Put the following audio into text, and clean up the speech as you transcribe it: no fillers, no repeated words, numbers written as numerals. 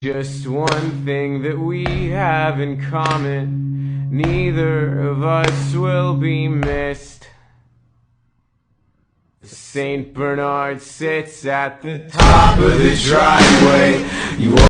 Just one thing that we have in common, neither of us will be missed. St. Bernard sits at the top of the driveway.